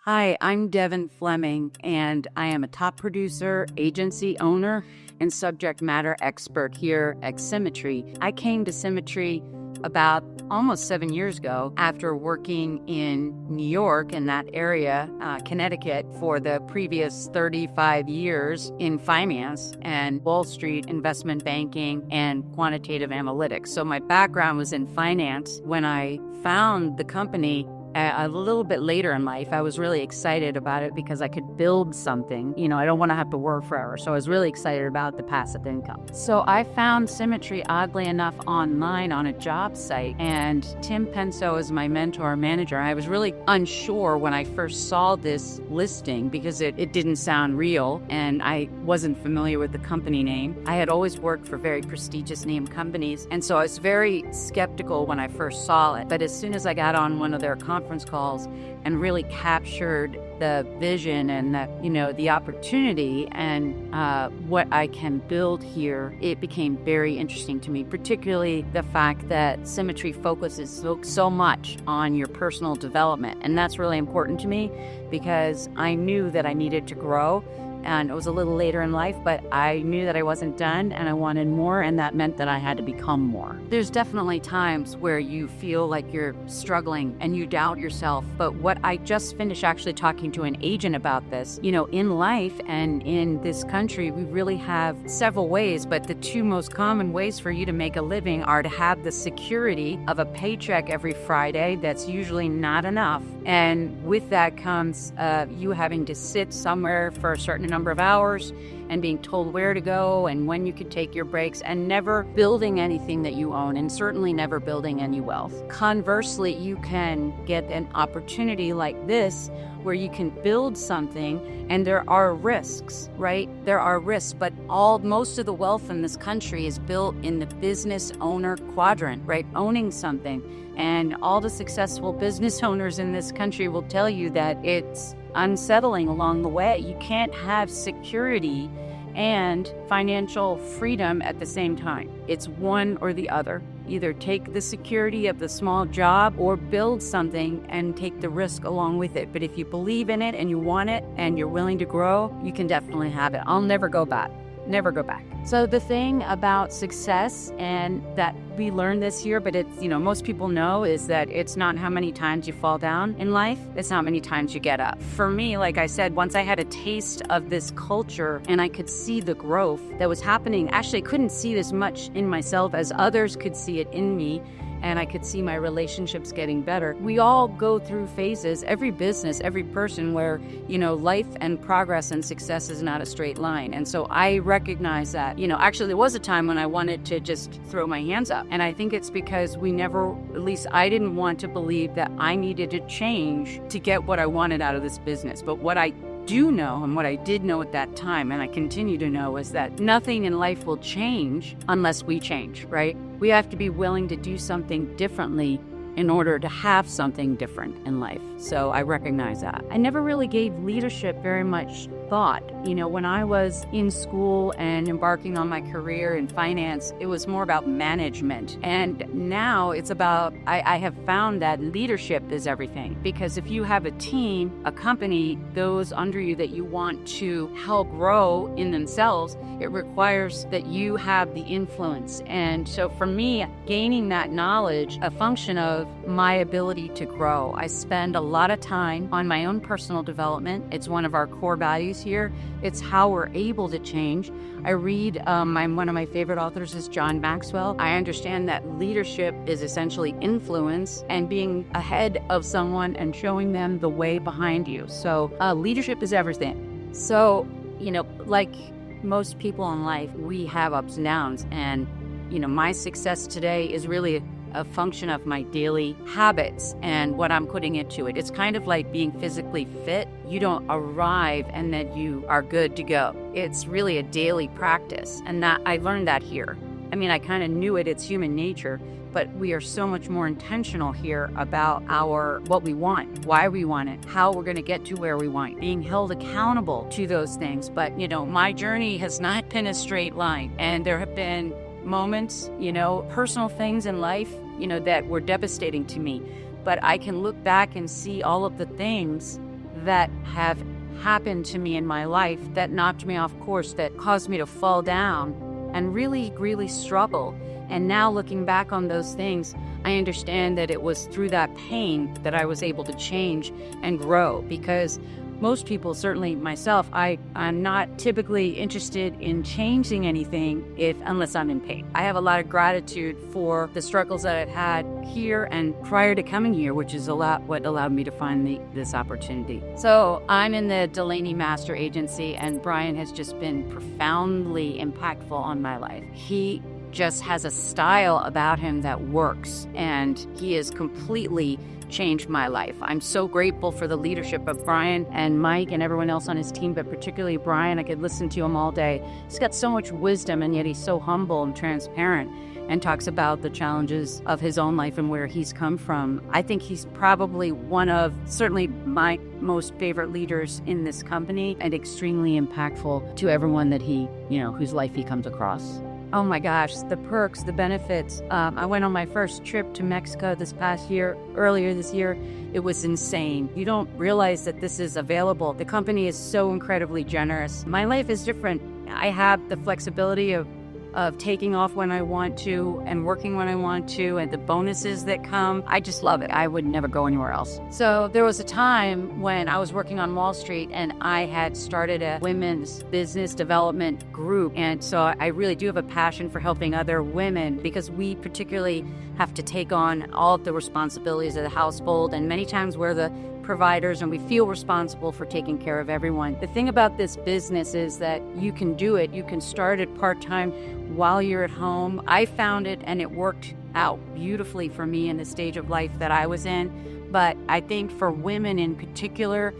Hi, I'm Devon Fleming, and I am a top producer, agency owner, and subject matter expert here at Symmetry. I came to Symmetry about almost 7 years ago after working in New York, in that area, Connecticut, for the previous 35 years in finance and Wall Street investment banking and quantitative analytics. So my background was in finance. When I found the company a little bit later in life, I was really excited about it because I could build something. I don't want to have to work forever. So I was really excited about the passive income. So I found Symmetry, oddly enough, online on a job site. And Tim Penso is my mentor and manager. I was really unsure when I first saw this listing because it didn't sound real and I wasn't familiar with the company name. I had always worked for very prestigious name companies. And so I was very skeptical when I first saw it. But as soon as I got on one of their conference calls and really captured the vision and the opportunity and what I can build here, it became very interesting to me, particularly the fact that Symmetry focuses so much on your personal development. And that's really important to me because I knew that I needed to grow. And it was a little later in life, but I knew that I wasn't done and I wanted more, and that meant that I had to become more. There's definitely times where you feel like you're struggling and you doubt yourself. But what I just finished actually talking to an agent about this, in life and in this country, we really have several ways, but the two most common ways for you to make a living are to have the security of a paycheck every Friday that's usually not enough. And with that comes you having to sit somewhere for a certain number of hours and being told where to go and when you could take your breaks, and never building anything that you own, and certainly never building any wealth. Conversely, you can get an opportunity like this where you can build something, and there are risks, right? There are risks, but most of the wealth in this country is built in the business owner quadrant, right? Owning something. And all the successful business owners in this country will tell you that it's unsettling along the way. You can't have security and financial freedom at the same time. It's one or the other. Either take the security of the small job or build something and take the risk along with it. But if you believe in it and you want it and you're willing to grow, you can definitely have it. I'll never go back. Never go back. So the thing about success, and that we learned this year, but it's, most people know, is that it's not how many times you fall down in life. It's how many times you get up. For me, like I said, once I had a taste of this culture and I could see the growth that was happening, actually I couldn't see this much in myself as others could see it in me. And I could see my relationships getting better. We all go through phases, every business, every person, where, life and progress and success is not a straight line. And so I recognize that, actually there was a time when I wanted to just throw my hands up. And I think it's because at least I didn't want to believe that I needed to change to get what I wanted out of this business. But what I do know, and what I did know at that time, and I continue to know, is that nothing in life will change unless we change, right? We have to be willing to do something differently in order to have something different in life. So I recognize that. I never really gave leadership very much thought. When I was in school and embarking on my career in finance, it was more about management. And now it's about, I have found that leadership is everything. Because if you have a team, a company, those under you that you want to help grow in themselves, it requires that you have the influence. And so for me, gaining that knowledge, a function of my ability to grow. I spend a lot of time on my own personal development. It's one of our core values here. It's how we're able to change. I read, one of my favorite authors is John Maxwell. I understand that leadership is essentially influence and being ahead of someone and showing them the way behind you. So leadership is everything. So, like most people in life, we have ups and downs. And, my success today is really a function of my daily habits and what I'm putting into it. It's kind of like being physically fit. You don't arrive and then you are good to go. It's really a daily practice. And that I learned that here. I kind of knew it. It's human nature. But we are so much more intentional here about what we want, why we want it, how we're going to get to where we want, being held accountable to those things. But, my journey has not been a straight line. And there have been moments, personal things in life, that were devastating to me. But I can look back and see all of the things that have happened to me in my life that knocked me off course, that caused me to fall down and really, really struggle. And now looking back on those things, I understand that it was through that pain that I was able to change and grow, because most people, certainly myself, I'm not typically interested in changing anything unless I'm in pain. I have a lot of gratitude for the struggles that I've had here and prior to coming here, which is what allowed me to find this opportunity. So I'm in the Delaney Master Agency, and Brian has just been profoundly impactful on my life. He just has a style about him that works, and he has completely changed my life. I'm so grateful for the leadership of Brian and Mike and everyone else on his team, but particularly Brian. I could listen to him all day. He's got so much wisdom, and yet he's so humble and transparent and talks about the challenges of his own life and where he's come from. I think he's probably one of certainly my most favorite leaders in this company, and extremely impactful to everyone that whose life he comes across. Oh my gosh, the perks, the benefits. I went on my first trip to Mexico earlier this year. It was insane. You don't realize that this is available. The company is so incredibly generous. My life is different. I have the flexibility of taking off when I want to and working when I want to, and the bonuses that come. I just love it. I would never go anywhere else. So there was a time when I was working on Wall Street, and I had started a women's business development group. And so I really do have a passion for helping other women, because we particularly have to take on all of the responsibilities of the household, and many times we're the providers and we feel responsible for taking care of everyone. The thing about this business is that you can do it. You can start it part-time while you're at home. I found it, and it worked out beautifully for me in the stage of life that I was in. But I think for women in particular,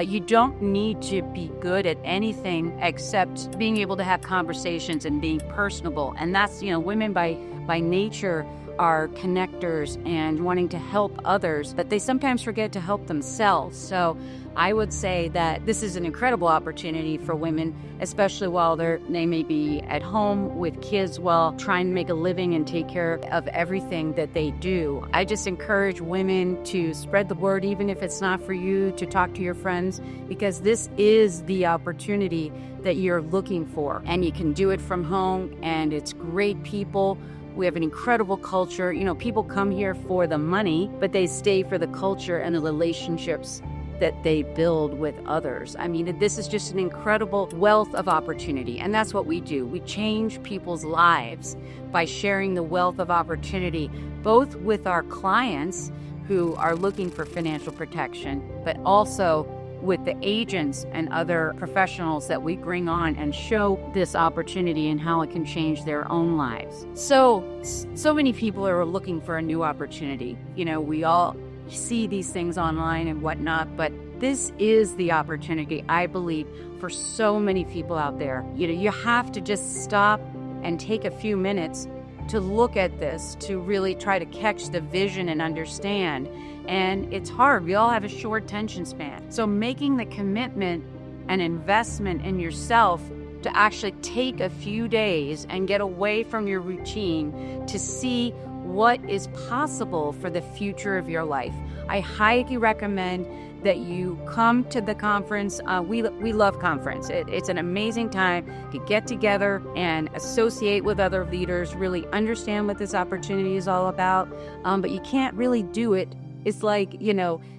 you don't need to be good at anything except being able to have conversations and being personable. And that's, women by nature are connectors and wanting to help others, but they sometimes forget to help themselves. So I would say that this is an incredible opportunity for women, especially while they may be at home with kids while trying to make a living and take care of everything that they do. I just encourage women to spread the word, even if it's not for you, to talk to your friends, because this is the opportunity that you're looking for. And you can do it from home, and it's great people. We have an incredible culture. People come here for the money, but they stay for the culture and the relationships that they build with others. I mean, this is just an incredible wealth of opportunity, and that's what we do. We change people's lives by sharing the wealth of opportunity, both with our clients who are looking for financial protection, but also with the agents and other professionals that we bring on and show this opportunity and how it can change their own lives. So many people are looking for a new opportunity. We all see these things online and whatnot, but this is the opportunity, I believe, for so many people out there. You have to just stop and take a few minutes to look at this, to really try to catch the vision and understand. And it's hard. We all have a short attention span. So making the commitment and investment in yourself to actually take a few days and get away from your routine to see what is possible for the future of your life. I highly recommend that you come to the conference. We love conference. It's an amazing time to get together and associate with other leaders, really understand what this opportunity is all about. But you can't really do it. It's like,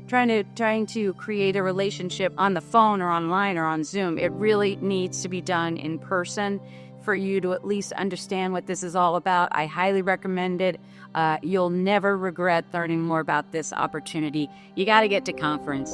trying to create a relationship on the phone or online or on Zoom. It really needs to be done in person for you to at least understand what this is all about. I highly recommend it. You'll never regret learning more about this opportunity. You got to get to conference.